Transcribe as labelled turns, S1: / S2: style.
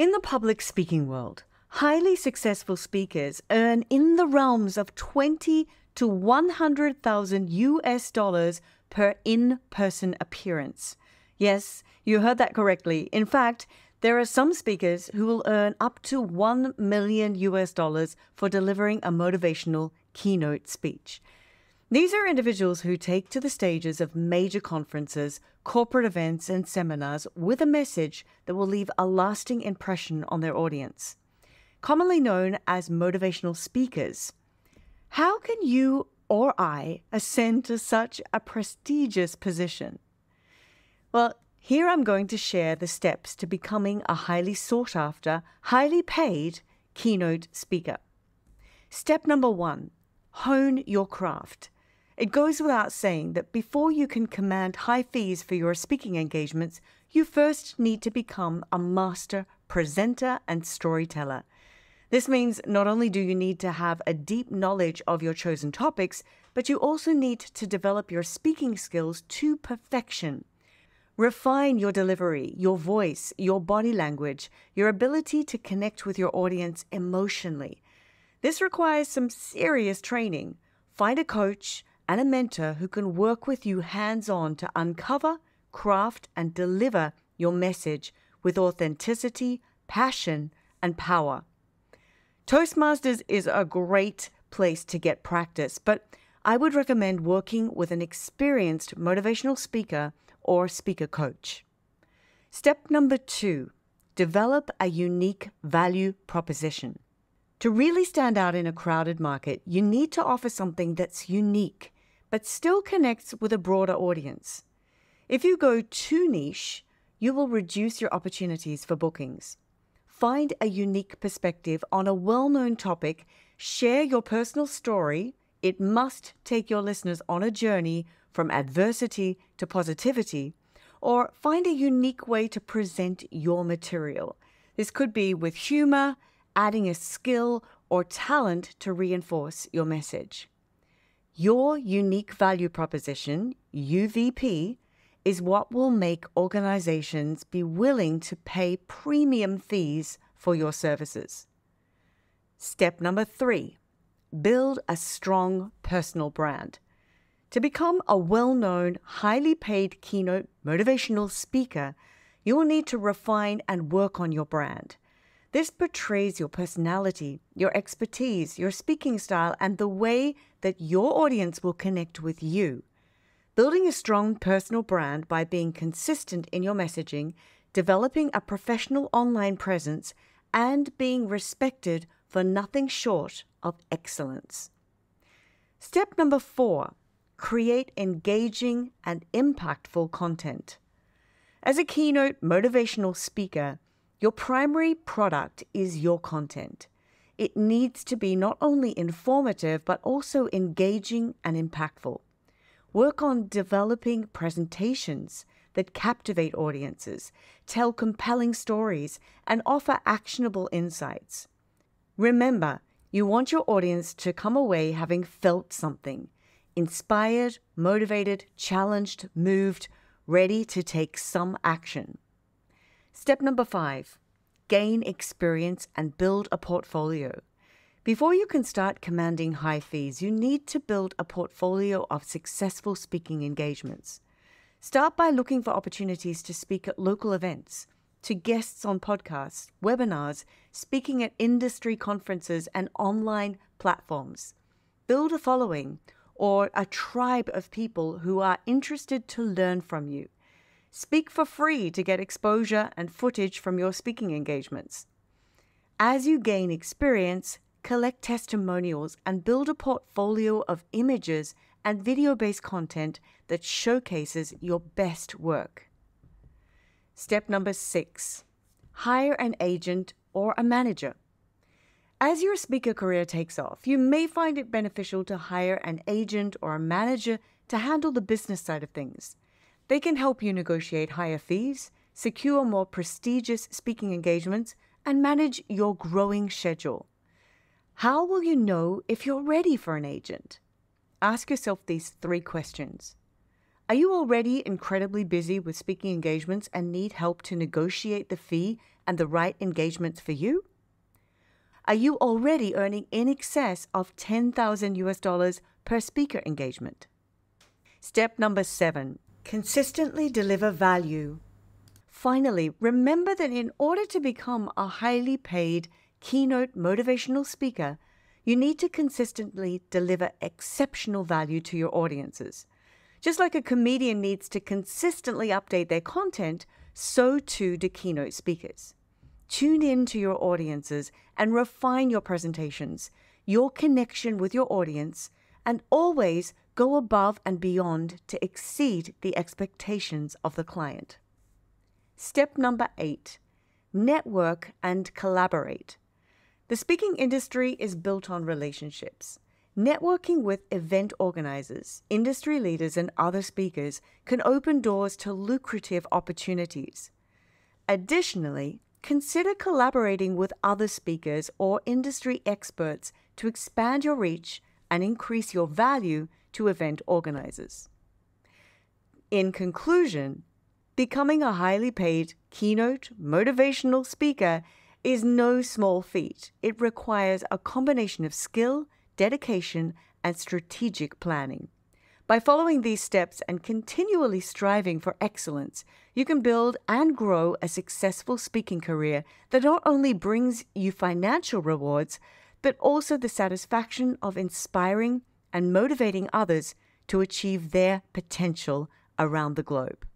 S1: In the public speaking world, highly successful speakers earn in the realms of 20 to 100,000 US dollars per in-person appearance. Yes, you heard that correctly. In fact, there are some speakers who will earn up to 1 million US dollars for delivering a motivational keynote speech. These are individuals who take to the stages of major conferences, corporate events, and seminars with a message that will leave a lasting impression on their audience. Commonly known as motivational speakers. How can you or I ascend to such a prestigious position? Well, here I'm going to share the steps to becoming a highly sought after, highly paid keynote speaker. Step number 1, hone your craft. It goes without saying that before you can command high fees for your speaking engagements, you first need to become a master presenter and storyteller. This means not only do you need to have a deep knowledge of your chosen topics, but you also need to develop your speaking skills to perfection. Refine your delivery, your voice, your body language, your ability to connect with your audience emotionally. This requires some serious training. Find a coach and a mentor who can work with you hands-on to uncover, craft, and deliver your message with authenticity, passion, and power. Toastmasters is a great place to get practice, but I would recommend working with an experienced motivational speaker or speaker coach. Step number 2, develop a unique value proposition. To really stand out in a crowded market, you need to offer something that's unique, but still connects with a broader audience. If you go too niche, you will reduce your opportunities for bookings. Find a unique perspective on a well-known topic, share your personal story. It must take your listeners on a journey from adversity to positivity, or find a unique way to present your material. This could be with humor, adding a skill or talent to reinforce your message. Your unique value proposition, UVP, is what will make organizations be willing to pay premium fees for your services. Step number 3, build a strong personal brand. To become a well-known, highly paid keynote motivational speaker, you will need to refine and work on your brand. This portrays your personality, your expertise, your speaking style, and the way that your audience will connect with you. Building a strong personal brand by being consistent in your messaging, developing a professional online presence, and being respected for nothing short of excellence. Step number 4, create engaging and impactful content. As a keynote motivational speaker, your primary product is your content. It needs to be not only informative, but also engaging and impactful. Work on developing presentations that captivate audiences, tell compelling stories, and offer actionable insights. Remember, you want your audience to come away having felt something, inspired, motivated, challenged, moved, ready to take some action. Step number 5, gain experience and build a portfolio. Before you can start commanding high fees, you need to build a portfolio of successful speaking engagements. Start by looking for opportunities to speak at local events, to guests on podcasts, webinars, speaking at industry conferences and online platforms. Build a following or a tribe of people who are interested to learn from you. Speak for free to get exposure and footage from your speaking engagements. As you gain experience, collect testimonials and build a portfolio of images and video-based content that showcases your best work. Step number 6, hire an agent or a manager. As your speaker career takes off, you may find it beneficial to hire an agent or a manager to handle the business side of things. They can help you negotiate higher fees, secure more prestigious speaking engagements, and manage your growing schedule. How will you know if you're ready for an agent? Ask yourself these 3 questions. Are you already incredibly busy with speaking engagements and need help to negotiate the fee and the right engagements for you? Are you already earning in excess of $10,000 per speaker engagement? Step number 7, consistently deliver value. Finally, remember that in order to become a highly paid Keynote motivational speaker, you need to consistently deliver exceptional value to your audiences. Just like a comedian needs to consistently update their content, so too do keynote speakers. Tune in to your audiences and refine your presentations, your connection with your audience, and always go above and beyond to exceed the expectations of the client. Step number 8, network and collaborate. The speaking industry is built on relationships. Networking with event organizers, industry leaders, and other speakers can open doors to lucrative opportunities. Additionally, consider collaborating with other speakers or industry experts to expand your reach and increase your value to event organizers. In conclusion, becoming a highly paid keynote motivational speaker is no small feat. It requires a combination of skill, dedication, and strategic planning. By following these steps and continually striving for excellence, you can build and grow a successful speaking career that not only brings you financial rewards, but also the satisfaction of inspiring and motivating others to achieve their potential around the globe.